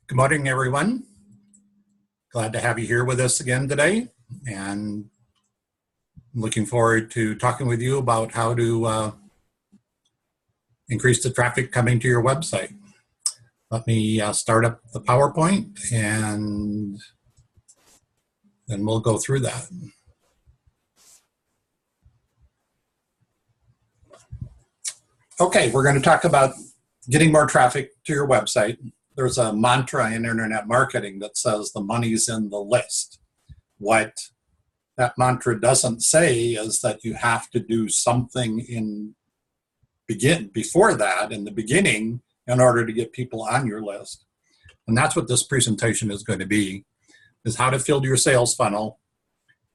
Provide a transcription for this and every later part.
Good morning, everyone. Glad to have you here with us again today, and looking forward to talking with you about how to increase the traffic coming to your website. Let me start up the PowerPoint, and then we'll go through that. Okay, we're going to talk about getting more traffic to your website. There's a mantra in internet marketing that says the money's in the list. What that mantra doesn't say is that you have to do something before that, in the beginning, in order to get people on your list. And that's what this presentation is going to be, is how to fill your sales funnel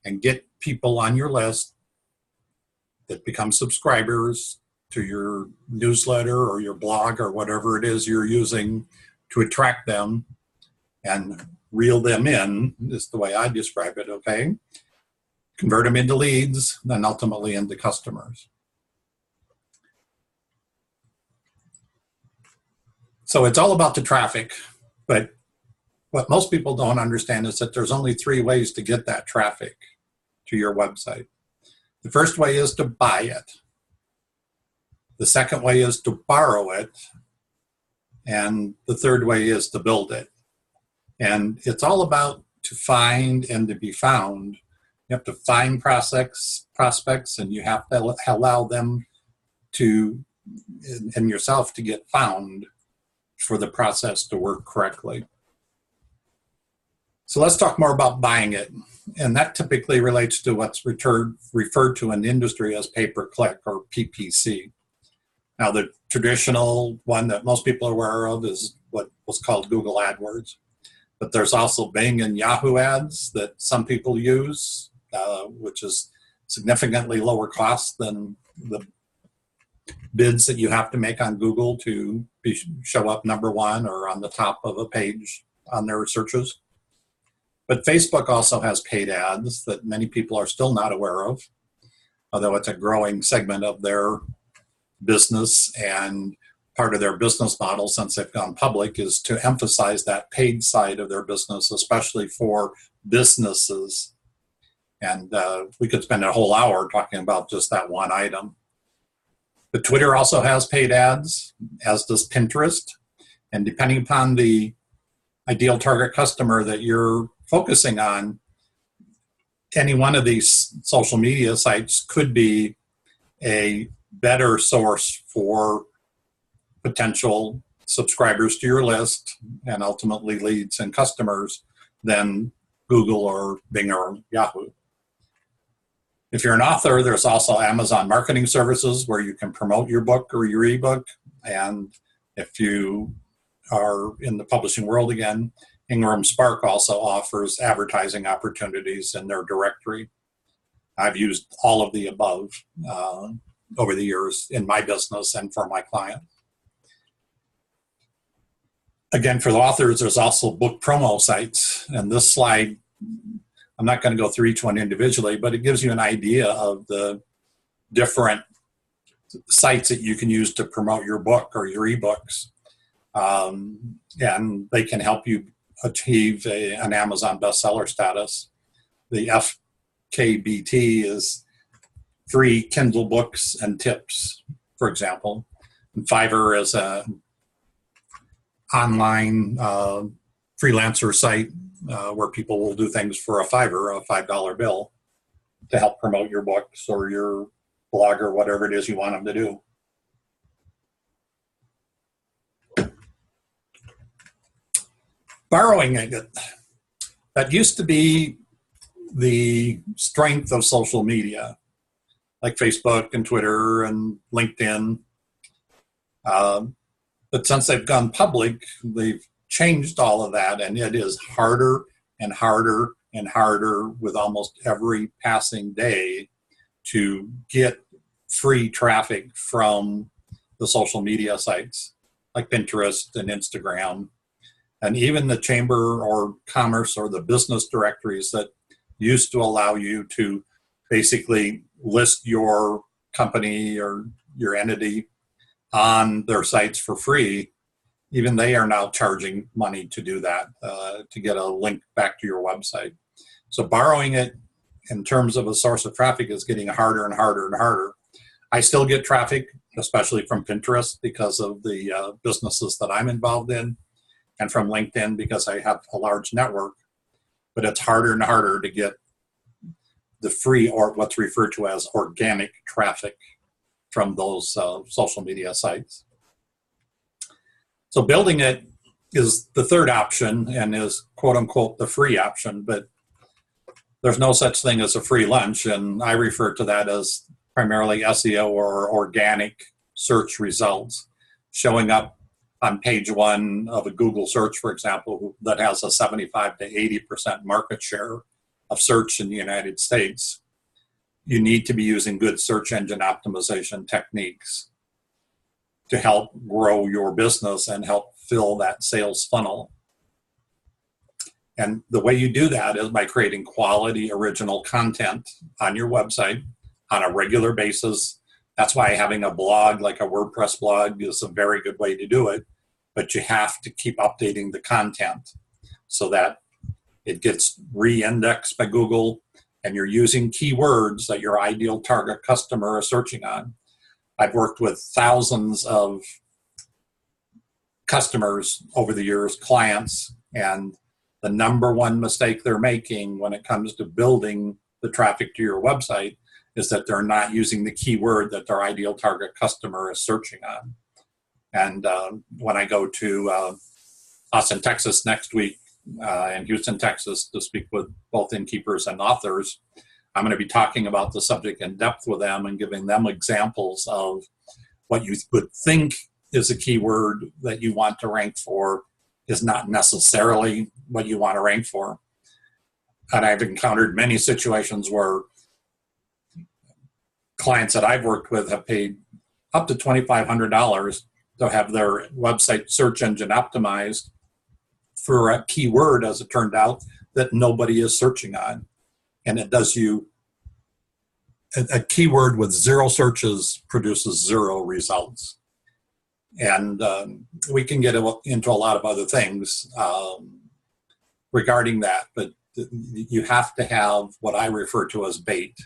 and get people on your list that become subscribers to your newsletter or your blog or whatever it is you're using to attract them and reel them in, is the way I describe it, okay? Convert them into leads, then ultimately into customers. So it's all about the traffic, but what most people don't understand is that there's only 3 ways to get that traffic to your website. The first way is to buy it. The second way is to borrow it. And the third way is to build it. And it's all about to find and to be found. You have to find prospects, and you have to allow them to, and yourself, to get found for the process to work correctly. So let's talk more about buying it. And that typically relates to what's referred to in the industry as pay-per-click, or PPC. Now, the traditional one that most people are aware of is what was called Google AdWords. But there's also Bing and Yahoo ads that some people use, which is significantly lower cost than the bids that you have to make on Google to show up #1 or on the top of a page on their searches. But Facebook also has paid ads that many people are still not aware of, although it's a growing segment of their business, and part of their business model since they've gone public is to emphasize that paid side of their business, especially for businesses. And we could spend a whole hour talking about just that one item. But Twitter also has paid ads, as does Pinterest. And depending upon the ideal target customer that you're focusing on, any one of these social media sites could be a better source for potential subscribers to your list and ultimately leads and customers than Google or Bing or Yahoo. If you're an author, there's also Amazon Marketing Services where you can promote your book or your ebook. And if you are in the publishing world again, Ingram Spark also offers advertising opportunities in their directory. I've used all of the above over the years in my business and for my clients. Again, for the authors, there's also book promo sites. And this slide, I'm not going to go through each one individually, but it gives you an idea of the different sites that you can use to promote your book or your ebooks. And they can help you achieve an Amazon bestseller status. The FKBT is free Kindle books and tips, for example. And Fiverr is an online freelancer site where people will do things for a $5 bill to help promote your books or your blog or whatever it is you want them to do. Borrowing it, that used to be the strength of social media, like Facebook and Twitter and LinkedIn. But since they've gone public, they've changed all of that, and it is harder and harder and harder with almost every passing day to get free traffic from the social media sites like Pinterest and Instagram, and even the chamber or commerce or the business directories that used to allow you to basically list your company or your entity on their sites for free even they are now charging money to do that, to get a link back to your website. So borrowing it in terms of a source of traffic is getting harder and harder and harder. I still get traffic, especially from Pinterest because of the businesses that I'm involved in, and from LinkedIn because I have a large network. But it's harder and harder to get the free, or what's referred to as organic traffic, from those social media sites. So building it is the third option and is quote unquote the free option, but there's no such thing as a free lunch, and I refer to that as primarily SEO or organic search results, showing up on page one of a Google search, for example, that has a 75 to 80% market share of search in the United States. You need to be using good search engine optimization techniques to help grow your business and help fill that sales funnel. And the way you do that is by creating quality original content on your website on a regular basis. That's why having a blog like a WordPress blog is a very good way to do it. But you have to keep updating the content so that it gets re-indexed by Google and you're using keywords that your ideal target customer is searching on. I've worked with thousands of customers over the years, clients, and the number one mistake they're making when it comes to building the traffic to your website is that they're not using the keyword that their ideal target customer is searching on. And when I go to Austin, Texas next week, and Houston, Texas to speak with both innkeepers and authors, I'm going to be talking about the subject in depth with them and giving them examples of what you would think is a keyword that you want to rank for is not necessarily what you want to rank for. And I've encountered many situations where clients that I've worked with have paid up to $2,500 to have their website search engine optimized for a keyword, as it turned out, that nobody is searching on. And it does you, a keyword with 0 searches produces 0 results. And we can get into a lot of other things regarding that, but you have to have what I refer to as bait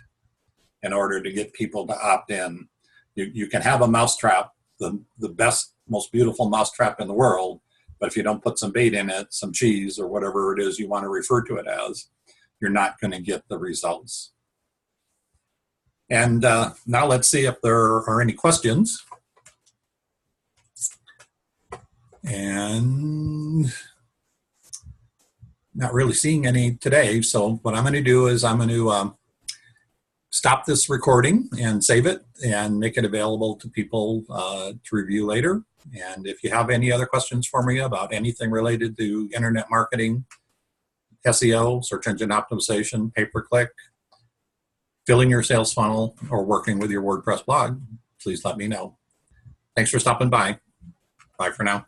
in order to get people to opt in. You can have a mousetrap, the best, most beautiful mousetrap in the world, but if you don't put some bait in it, some cheese or whatever it is you want to refer to it as, you're not going to get the results. And now let's see if there are any questions. And not really seeing any today. So what I'm going to do is I'm going to stop this recording and save it and make it available to people to review later. And if you have any other questions for me about anything related to internet marketing, SEO, search engine optimization, pay-per-click, filling your sales funnel, or working with your WordPress blog, please let me know. Thanks for stopping by. Bye for now.